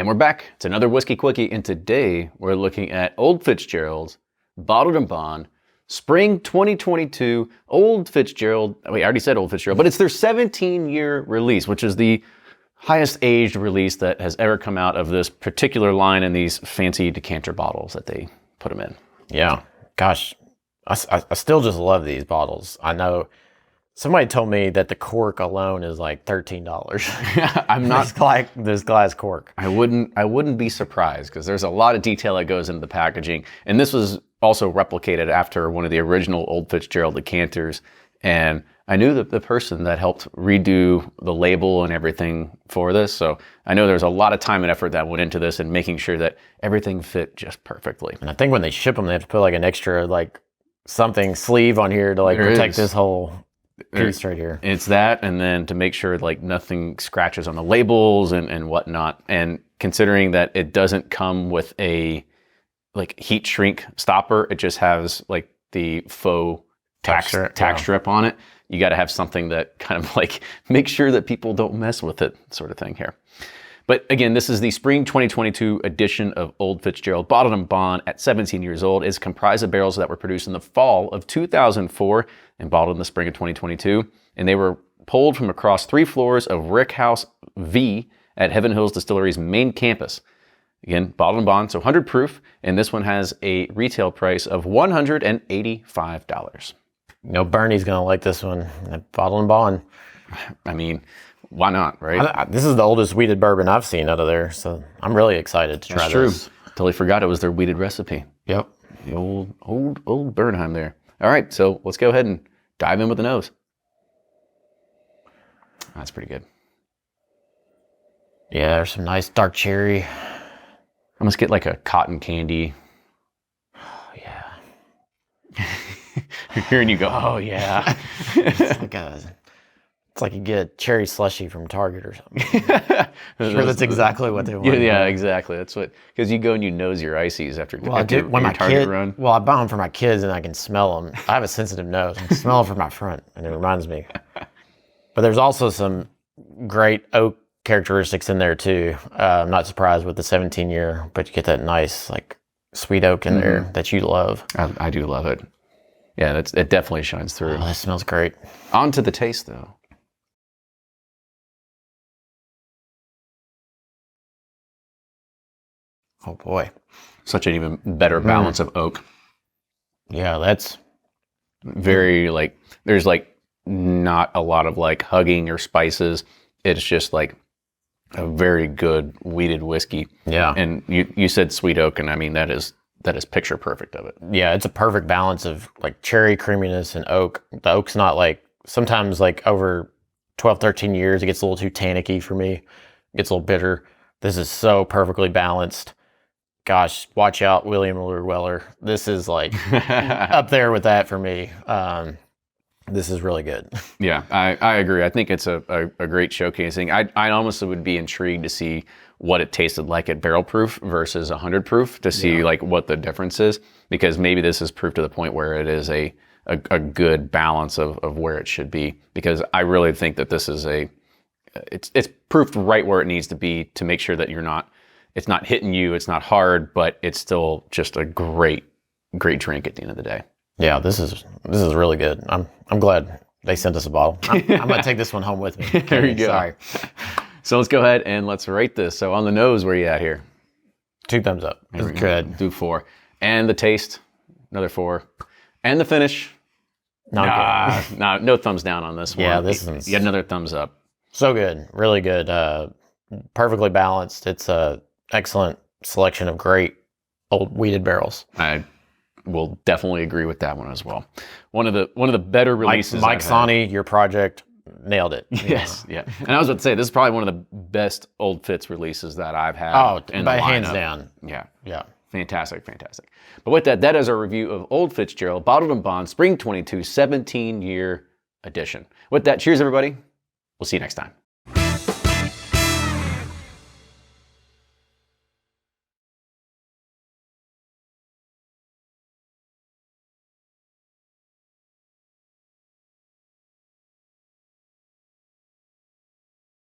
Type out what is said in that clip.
And we're back. It's another Whiskey Quickie, and today we're looking at Old Fitzgerald's Bottled and Bond Spring 2022 Old Fitzgerald. We already said Old Fitzgerald, but it's their 17-year release, which is the highest aged release that has ever come out of this particular line in these fancy decanter bottles that they put them in. Yeah, gosh, I still just love these bottles. I know somebody told me that the cork alone is like $13. I'm not this glass cork. I wouldn't be surprised because there's a lot of detail that goes into the packaging, and this was also replicated after one of the original Old Fitzgerald decanters. And I knew the person that helped redo the label and everything for this, so I know there's a lot of time and effort that went into this and making sure that everything fit just perfectly. And I think when they ship them, they have to put like an extra something sleeve on here to protect this whole piece right here. It's that, and then to make sure nothing scratches on the labels and whatnot. And considering that it doesn't come with a heat shrink stopper, it just has the faux tack strip on it. You got to have something that kind of make sure that people don't mess with it, sort of thing here. But again, this is the Spring 2022 edition of Old Fitzgerald Bottled and Bond at 17 years old. It's comprised of barrels that were produced in the fall of 2004 and bottled in the spring of 2022. And they were pulled from across 3 floors of Rick House V at Heaven Hills Distillery's main campus. Again, bottled and bond, so 100 proof. And this one has a retail price of $185. You know, Bernie's going to like this one. Bottled and bond. I mean, why not, right? This is the oldest wheated bourbon I've seen out of there, so I'm really excited to try this. That's true. Totally forgot it was their wheated recipe. Yep. The old Bernheim there. All right, so let's go ahead and dive in with the nose. That's pretty good. Yeah, there's some nice dark cherry. I must get a cotton candy. Oh, yeah. Hearing you go, oh yeah. It's like you get a cherry slushy from Target or something. Sure, that's exactly what they want. Yeah, exactly. That's what, because you go and you nose your ices after your Target run. Well, I buy them for my kids and I can smell them. I have a sensitive nose. I can smell them from my front, and it reminds me. But there's also some great oak characteristics in there too. I'm not surprised with the 17-year, but you get that nice sweet oak in there that you love. I do love it. Yeah, it definitely shines through. Oh, that smells great. On to the taste though. Oh boy. Such an even better balance of oak. Yeah, that's very there's not a lot of hugging or spices. It's just a very good wheated whiskey. Yeah. And you said sweet oak, and I mean that is picture perfect of it. Yeah, it's a perfect balance of cherry creaminess and oak. The oak's not sometimes over 12, 13 years, it gets a little too tannicky for me. It gets a little bitter. This is so perfectly balanced. Gosh, watch out, William Weller. This is up there with that for me. This is really good. Yeah, I agree. I think it's a great showcasing. I almost would be intrigued to see what it tasted like at barrel proof versus 100 proof to see what the difference is, because maybe this is proof to the point where it is a good balance of where it should be, because I really think that this is it's proofed right where it needs to be to make sure that it's not hitting you, it's not hard, but it's still just a great drink at the end of the day. Yeah, this is really good. I'm glad they sent us a bottle. I'm gonna take this one home with me. There you go. Sorry. So let's go ahead and let's rate this. So on the nose, where are you at here? 2 thumbs up. It's good. Do 4. And the taste, another 4. And the finish, no thumbs down on this one. Yeah, this is yet another thumbs up. So good, really good, perfectly balanced. It's a excellent selection of great old wheated barrels. I will definitely agree with that one as well. One of the better releases. Mike Sonny, your project nailed it. Yes, yeah. And I was about to say, this is probably one of the best Old Fitz releases that I've had. Oh, by hands down. Yeah. Fantastic. But with that is our review of Old Fitzgerald Bottled and Bond Spring 22 17-year edition. With that, cheers everybody. We'll see you next time.